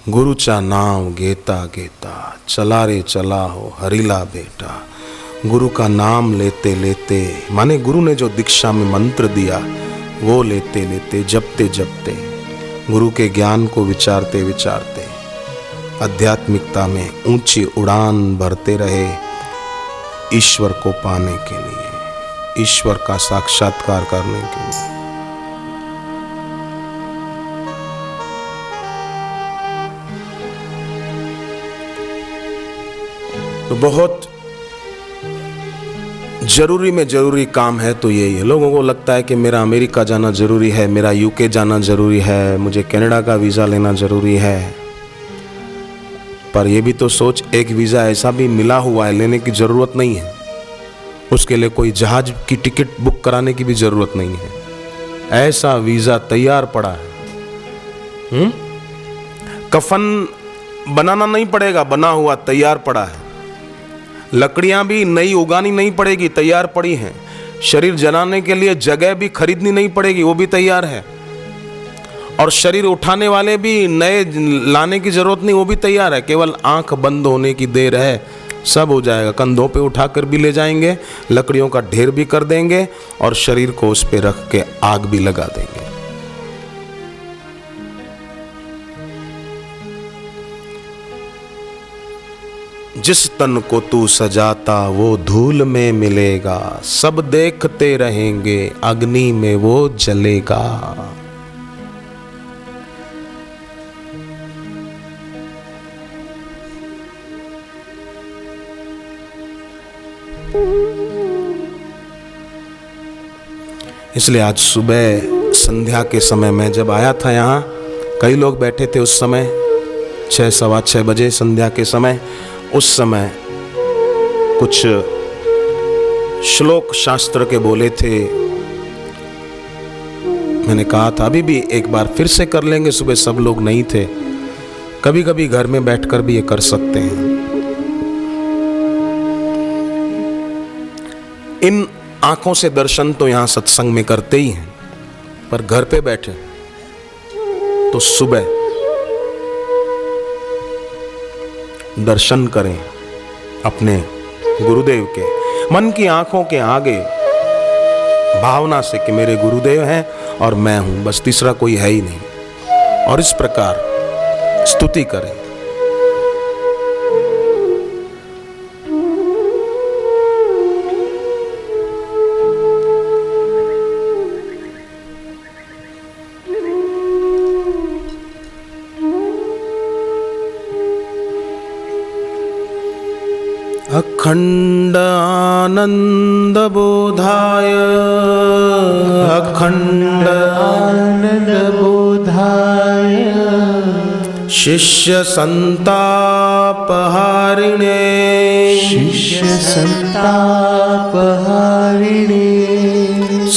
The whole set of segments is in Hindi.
गुरुचा नाम घेता घेता चला रे चला हो हरिला बेटा। गुरु का नाम लेते लेते, माने गुरु ने जो दीक्षा में मंत्र दिया वो लेते लेते, जपते जपते, गुरु के ज्ञान को विचारते विचारते आध्यात्मिकता में ऊंची उड़ान भरते रहे ईश्वर को पाने के लिए, ईश्वर का साक्षात्कार करने के लिए। तो बहुत जरूरी में जरूरी काम है तो यही है। लोगों को लगता है कि मेरा अमेरिका जाना जरूरी है, मेरा यूके जाना जरूरी है, मुझे कनाडा का वीज़ा लेना जरूरी है। पर यह भी तो सोच, एक वीज़ा ऐसा भी मिला हुआ है, लेने की ज़रूरत नहीं है, उसके लिए कोई जहाज की टिकट बुक कराने की भी ज़रूरत नहीं है। ऐसा वीज़ा तैयार पड़ा है। कफन बनाना नहीं पड़ेगा, बना हुआ तैयार पड़ा है। लकड़ियां भी नई उगानी नहीं पड़ेगी, तैयार पड़ी हैं। शरीर जलाने के लिए जगह भी खरीदनी नहीं पड़ेगी, वो भी तैयार है। और शरीर उठाने वाले भी नए लाने की जरूरत नहीं, वो भी तैयार है। केवल आंख बंद होने की देर है, सब हो जाएगा। कंधों पे उठाकर भी ले जाएंगे, लकड़ियों का ढेर भी कर देंगे और शरीर को उस पे रख के आग भी लगा देंगे। जिस तन को तू सजाता वो धूल में मिलेगा, सब देखते रहेंगे अग्नि में वो जलेगा। इसलिए आज सुबह संध्या के समय में जब आया था यहाँ, कई लोग बैठे थे उस समय 6 सवा 6 बजे संध्या के समय। उस समय कुछ श्लोक शास्त्र के बोले थे। मैंने कहा था अभी भी एक बार फिर से कर लेंगे, सुबह सब लोग नहीं थे। कभी कभी घर में बैठकर भी ये कर सकते हैं। इन आंखों से दर्शन तो यहां सत्संग में करते ही हैं, पर घर पे बैठे तो सुबह दर्शन करें अपने गुरुदेव के, मन की आंखों के आगे भावना से कि मेरे गुरुदेव हैं और मैं हूं, बस तीसरा कोई है ही नहीं। और इस प्रकार स्तुति करें। अखंड आनंद बोधाय, अखंड आनंद बोधाय, शिष्य संताप हारिणे, शिष्य संताप हारिणे,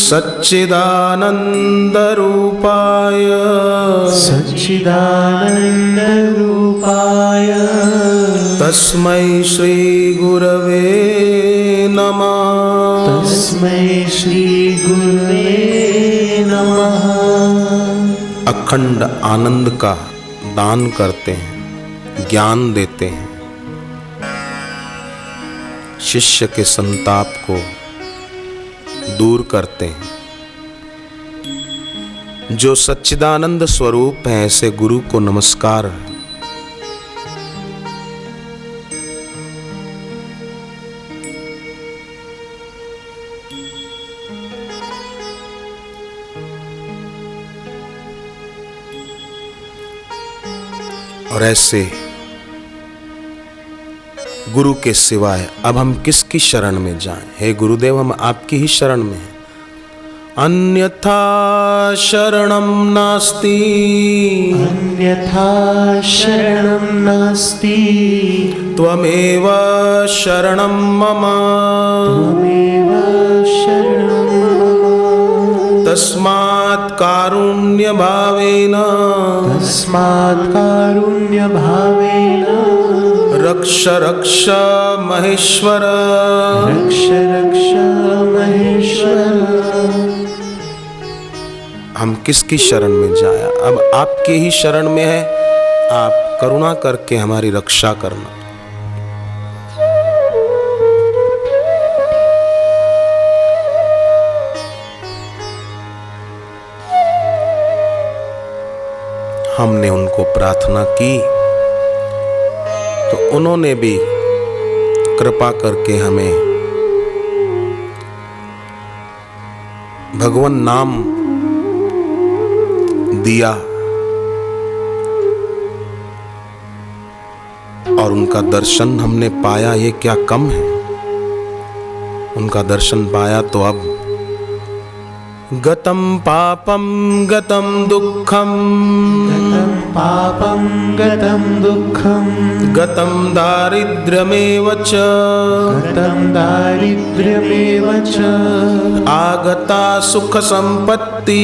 सच्चिदानंद रूपाय, सच्चिदानंद रूपाय, तस्मै श्री गुरवे नमः, तस्मै श्री गुरवे नमः। अखंड आनंद का दान करते हैं, ज्ञान देते हैं, शिष्य के संताप को दूर करते हैं। जो सच्चिदानंद स्वरूप है ऐसे गुरु को नमस्कार है। और ऐसे गुरु के सिवाय अब हम किसकी शरण में जाएं? हे गुरुदेव, हम आपकी ही शरण में हैं। अन्यथा शरणं नास्ति, अन्यथा शरणं नास्ति, त्वमेव शरणं मम, त्वमेव शरणं मम। तस्मात् कारुण्य भावेन, तस्मात् कारुण्य भावेन, रक्ष रक्ष महेश्वर, रक्ष रक्ष महेश्वर। हम किसकी शरण में जाया? अब आपके ही शरण में है। आप करुणा करके हमारी रक्षा करना। हमने उनको प्रार्थना की तो उन्होंने भी कृपा करके हमें भगवान नाम दिया और उनका दर्शन हमने पाया। ये क्या कम है? उनका दर्शन पाया तो अब गतम पापम गतम दुःखम, गतं पापं गतं दुःखं, गतम दारिद्र्यमेव च, गतं दारिद्र्यमेव च, आगता सुख संपत्ति,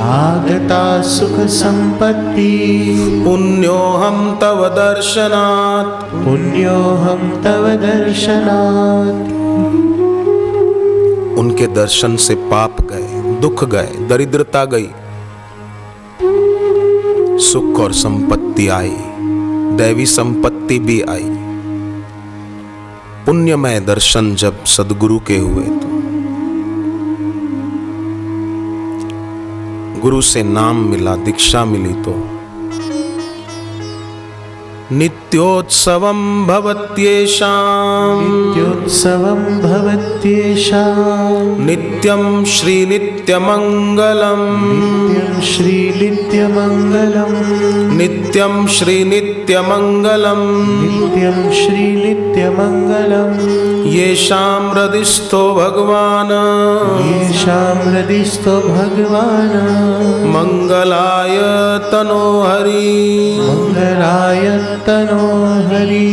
आगता सुख संपत्ति, पुण्योहम तव दर्शनात्, पुण्योऽहं तव दर्शनात्। उनके दर्शन से पाप गए, दुख गए, दरिद्रता गई, सुख और संपत्ति आई, दैवी संपत्ति भी आई। पुण्यमय दर्शन जब सदगुरु के हुए तो गुरु से नाम मिला, दीक्षा मिली तो नित्योत्सवं भवत्येषां, नित्योत्सवं भवत्येषां, नित्यं श्री नित्यमंगलम्, नित्यं श्री नित्यमंगलम्, नित्यं श्री नित्यमंगलम्, नित्यं श्री नित्यमंगलम्। येषां हृदिस्थो भगवान्, येषां हृदिस्थो भगवान्, मंगलाय तनो हरि, मंगलाय तनो हरि।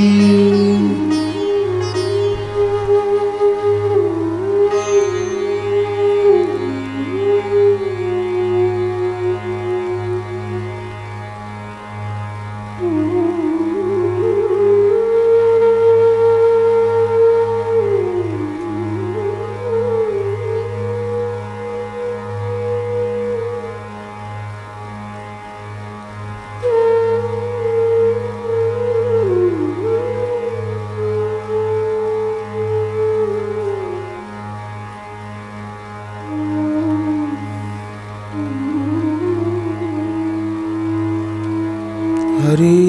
हरि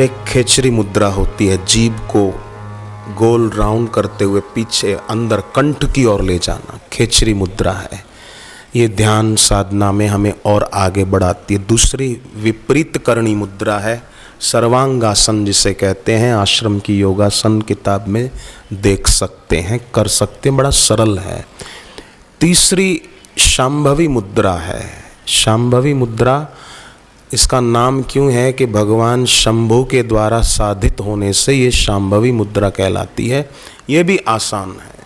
एक खेचरी मुद्रा होती है, जीभ को गोल राउंड करते हुए पीछे अंदर कंठ की ओर ले जाना, खेचरी मुद्रा है। ये ध्यान साधना में हमें और आगे बढ़ाती है। दूसरी विपरीत करणी मुद्रा है, सर्वांगासन जिसे कहते हैं, आश्रम की योगासन किताब में देख सकते हैं, कर सकते हैं, बड़ा सरल है। तीसरी शांभवी मुद्रा है। शांभवी मुद्रा इसका नाम क्यों है कि भगवान शंभु के द्वारा साधित होने से ये शांभवी मुद्रा कहलाती है। ये भी आसान है।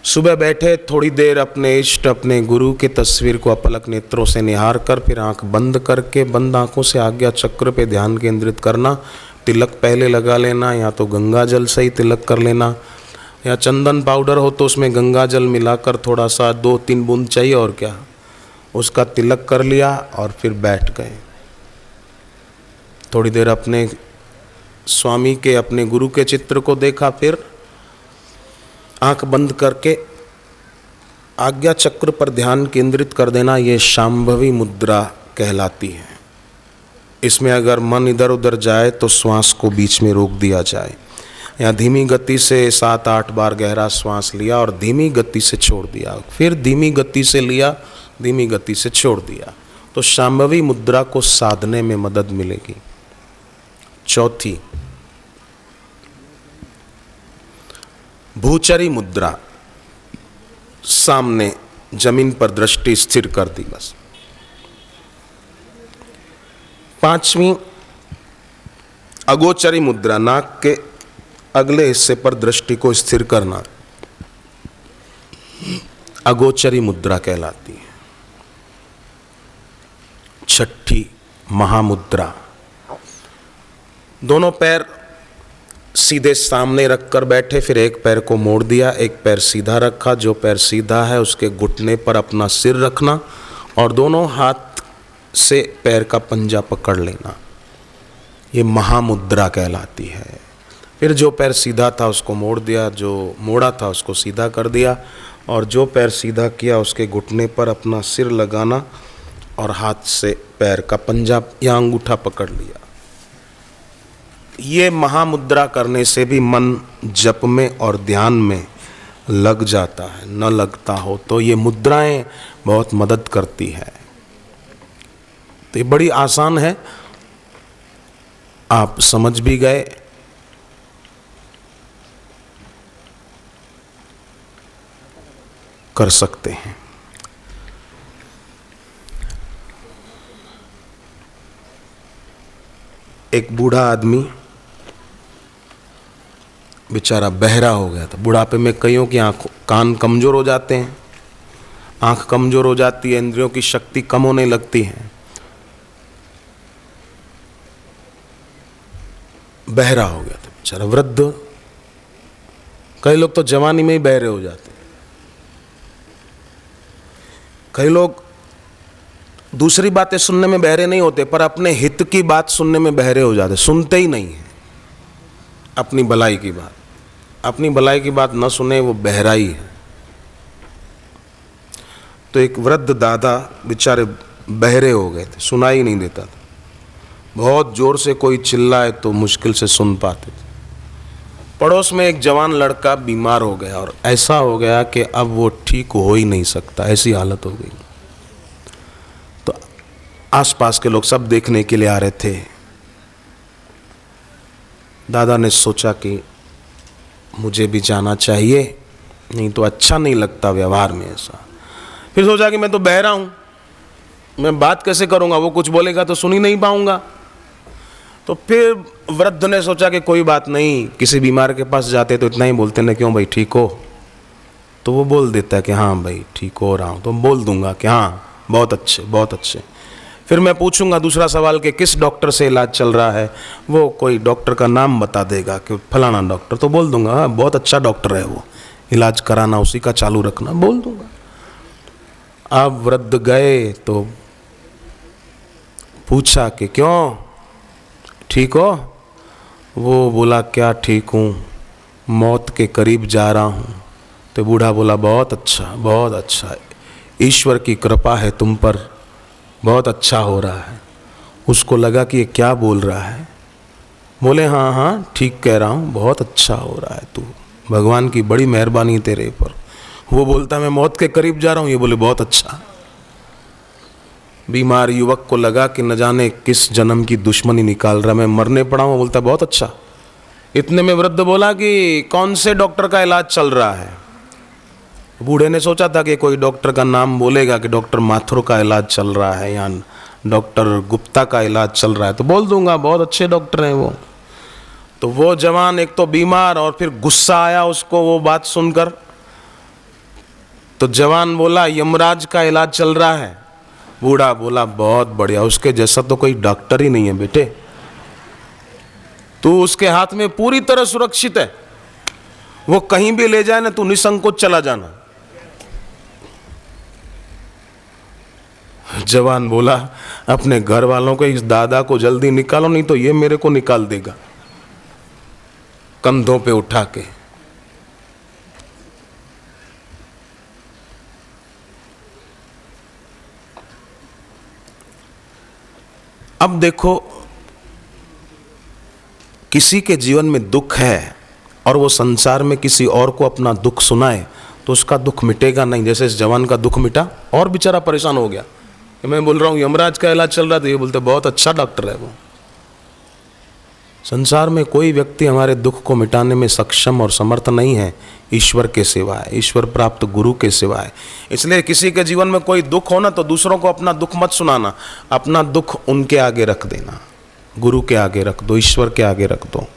सुबह बैठे थोड़ी देर अपने इष्ट अपने गुरु की तस्वीर को अपलक नेत्रों से निहार कर फिर आंख बंद करके बंद आंखों से आज्ञा चक्र पे ध्यान केंद्रित करना। तिलक पहले लगा लेना, या तो गंगा जल से ही तिलक कर लेना, या चंदन पाउडर हो तो उसमें गंगा जल मिलाकर थोड़ा सा 2-3 बूंद चाहिए और क्या, उसका तिलक कर लिया और फिर बैठ गए। थोड़ी देर अपने स्वामी के, अपने गुरु के चित्र को देखा, फिर आंख बंद करके आज्ञा चक्र पर ध्यान केंद्रित कर देना। ये शांभवी मुद्रा कहलाती है। इसमें अगर मन इधर उधर जाए तो श्वास को बीच में रोक दिया जाए। यहाँ धीमी गति से 7-8 बार गहरा श्वास लिया और धीमी गति से छोड़ दिया, फिर धीमी गति से लिया, धीमी गति से छोड़ दिया, तो शांभवी मुद्रा को साधने में मदद मिलेगी। चौथी, भूचरी मुद्रा। सामने जमीन पर दृष्टि स्थिर कर दी बस। पांचवी, अगोचरी मुद्रा। नाक के अगले हिस्से पर दृष्टि को स्थिर करना अगोचरी मुद्रा कहलाती है। छठी, महामुद्रा। दोनों पैर सीधे सामने रखकर बैठे, फिर एक पैर को मोड़ दिया, एक पैर सीधा रखा। जो पैर सीधा है उसके घुटने पर अपना सिर रखना और दोनों हाथ से पैर का पंजा पकड़ लेना। ये महामुद्रा कहलाती है। फिर जो पैर सीधा था उसको मोड़ दिया, जो मोड़ा था उसको सीधा कर दिया, और जो पैर सीधा किया उसके घुटने पर अपना सिर लगाना और हाथ से पैर का पंजा या अंगूठा पकड़ लिया। ये महामुद्रा करने से भी मन जप में और ध्यान में लग जाता है। न लगता हो तो ये मुद्राएं बहुत मदद करती है। तो ये बड़ी आसान है, आप समझ भी गए। कर सकते हैं। एक बूढ़ा आदमी बेचारा बहरा हो गया था। बुढ़ापे में कईयों की कान कमजोर हो जाते हैं, आंख कमजोर हो जाती है, इंद्रियों की शक्ति कम होने लगती है। बहरा हो गया था बेचारा, वृद्ध। कई लोग तो जवानी में ही बहरे हो जाते हैं। कई लोग दूसरी बातें सुनने में बहरे नहीं होते, पर अपने हित की बात सुनने में बहरे हो जाते, सुनते ही नहीं है अपनी भलाई की बात। अपनी भलाई की बात न सुने वो बहरा ही है। तो एक वृद्ध दादा बेचारे बहरे हो गए थे, सुनाई नहीं देता था। बहुत जोर से कोई चिल्लाए तो मुश्किल से सुन पाते थे। पड़ोस में एक जवान लड़का बीमार हो गया और ऐसा हो गया कि अब वो ठीक हो ही नहीं सकता, ऐसी हालत हो गई। तो आसपास के लोग सब देखने के लिए आ रहे थे। दादा ने सोचा कि मुझे भी जाना चाहिए, नहीं तो अच्छा नहीं लगता व्यवहार में ऐसा। फिर सोचा कि मैं तो बहरा हूँ, मैं बात कैसे करूँगा, वो कुछ बोलेगा तो सुन ही नहीं पाऊँगा। तो फिर वृद्ध ने सोचा कि कोई बात नहीं, किसी बीमार के पास जाते तो इतना ही बोलते ना, क्यों भाई ठीक हो, तो वो बोल देता है कि हाँ भाई ठीक हो रहा हूँ, तो बोल दूंगा कि हाँ बहुत अच्छे बहुत अच्छे। फिर मैं पूछूंगा दूसरा सवाल कि किस डॉक्टर से इलाज चल रहा है, वो कोई डॉक्टर का नाम बता देगा कि फलाना डॉक्टर, तो बोल दूंगा हाँ बहुत अच्छा डॉक्टर है वो, इलाज कराना उसी का चालू रखना, बोल दूंगा। अब वृद्ध गए तो पूछा कि क्यों ठीक हो, वो बोला क्या ठीक हूँ, मौत के करीब जा रहा हूँ। तो बूढ़ा बोला बहुत अच्छा, ईश्वर की कृपा है तुम पर, बहुत अच्छा हो रहा है। उसको लगा कि ये क्या बोल रहा है, बोले हाँ हाँ ठीक कह रहा हूँ, बहुत अच्छा हो रहा है, तू भगवान की बड़ी मेहरबानी तेरे पर। वो बोलता मैं मौत के करीब जा रहा हूँ, ये बोले बहुत अच्छा। बीमार युवक को लगा कि न जाने किस जन्म की दुश्मनी निकाल रहा, मैं मरने पड़ा हूँ, बोलता बहुत अच्छा। इतने में वृद्ध बोला कि कौन से डॉक्टर का इलाज चल रहा है। बूढ़े ने सोचा था कि कोई डॉक्टर का नाम बोलेगा कि डॉक्टर माथुर का इलाज चल रहा है या डॉक्टर गुप्ता का इलाज चल रहा है, तो बोल दूंगा बहुत अच्छे डॉक्टर हैं वो। तो वो जवान एक तो बीमार और फिर गुस्सा आया उसको वो बात सुनकर। तो जवान बोला यमराज का इलाज चल रहा है। बूढ़ा बोला बहुत बढ़िया, उसके जैसा तो कोई डॉक्टर ही नहीं है बेटे, तू उसके हाथ में पूरी तरह सुरक्षित है, वो कहीं भी ले जाए ना तू निसंकोच चला जाना। जवान बोला अपने घर वालों को, इस दादा को जल्दी निकालो नहीं तो ये मेरे को निकाल देगा कंधों पे उठा के। अब देखो, किसी के जीवन में दुख है और वो संसार में किसी और को अपना दुख सुनाए तो उसका दुख मिटेगा नहीं। जैसे इस जवान का दुख मिटा और बेचारा परेशान हो गया। मैं बोल रहा हूँ यमराज का इलाज चल रहा था, ये बोलते बहुत अच्छा डॉक्टर है वो। संसार में कोई व्यक्ति हमारे दुख को मिटाने में सक्षम और समर्थ नहीं है, ईश्वर के सिवाय, ईश्वर प्राप्त गुरु के सिवाय। इसलिए किसी के जीवन में कोई दुख हो ना तो दूसरों को अपना दुख मत सुनाना, अपना दुख उनके आगे रख देना, गुरु के आगे रख दो, ईश्वर के आगे रख दो।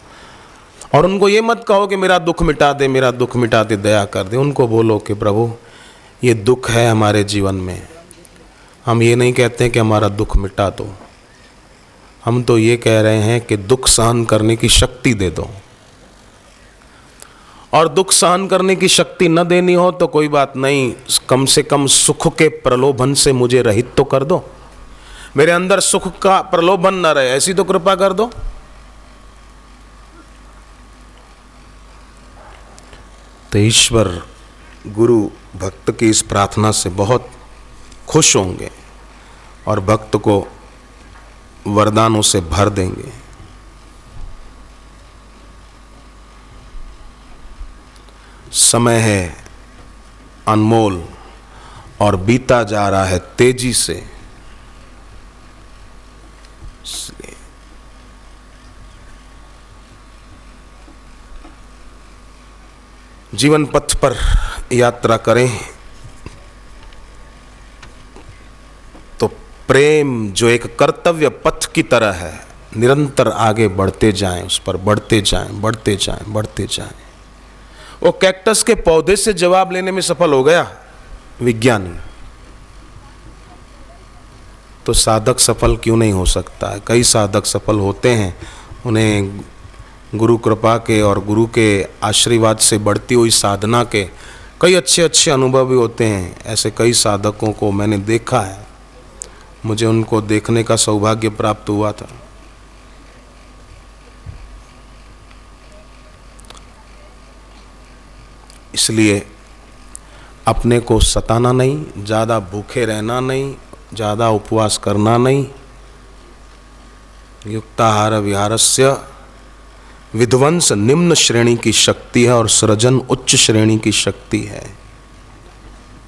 और उनको ये मत कहो कि मेरा दुख मिटा दे, मेरा दुख मिटा दे, दया कर दे। उनको बोलो कि प्रभु ये दुख है हमारे जीवन में, हम ये नहीं कहते हैं कि हमारा दुख मिटा दो, हम तो ये कह रहे हैं कि दुख सहन करने की शक्ति दे दो। और दुख सहन करने की शक्ति न देनी हो तो कोई बात नहीं, कम से कम सुख के प्रलोभन से मुझे रहित तो कर दो, मेरे अंदर सुख का प्रलोभन न रहे, ऐसी तो कृपा कर दो। तो ईश्वर गुरु भक्त की इस प्रार्थना से बहुत खुश होंगे और भक्त को वरदानों से भर देंगे। समय है अनमोल और बीता जा रहा है तेजी से, इसलिए जीवन पथ पर यात्रा करें तो प्रेम जो एक कर्तव्य पथ की तरह है, निरंतर आगे बढ़ते जाएं, उस पर बढ़ते जाएं, बढ़ते जाएं, बढ़ते जाएं। वो कैक्टस के पौधे से जवाब लेने में सफल हो गया विज्ञानी, तो साधक सफल क्यों नहीं हो सकता है? कई साधक सफल होते हैं, उन्हें गुरु कृपा के और गुरु के आशीर्वाद से बढ़ती हुई साधना के कई अच्छे अच्छे अनुभव भी होते हैं। ऐसे कई साधकों को मैंने देखा है, मुझे उनको देखने का सौभाग्य प्राप्त हुआ था। इसलिए अपने को सताना नहीं, ज़्यादा भूखे रहना नहीं, ज़्यादा उपवास करना नहीं। युक्ताहार विहारस्य विध्वंस निम्न श्रेणी की शक्ति है और सृजन उच्च श्रेणी की शक्ति है।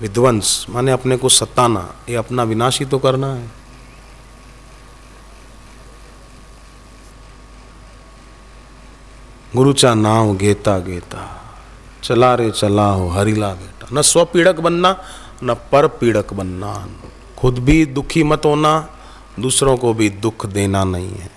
विध्वंस माने अपने को सताना, ये अपना विनाश ही तो करना है। गुरुचा नाव घेता घेता चला रे चला हो हरिला बेटा। न स्व पीड़क बनना न पर पीड़क बनना, खुद भी दुखी मत होना, दूसरों को भी दुख देना नहीं है।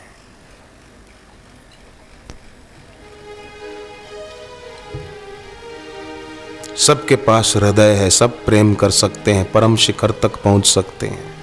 सबके पास हृदय है, सब प्रेम कर सकते हैं, परम शिखर तक पहुंच सकते हैं।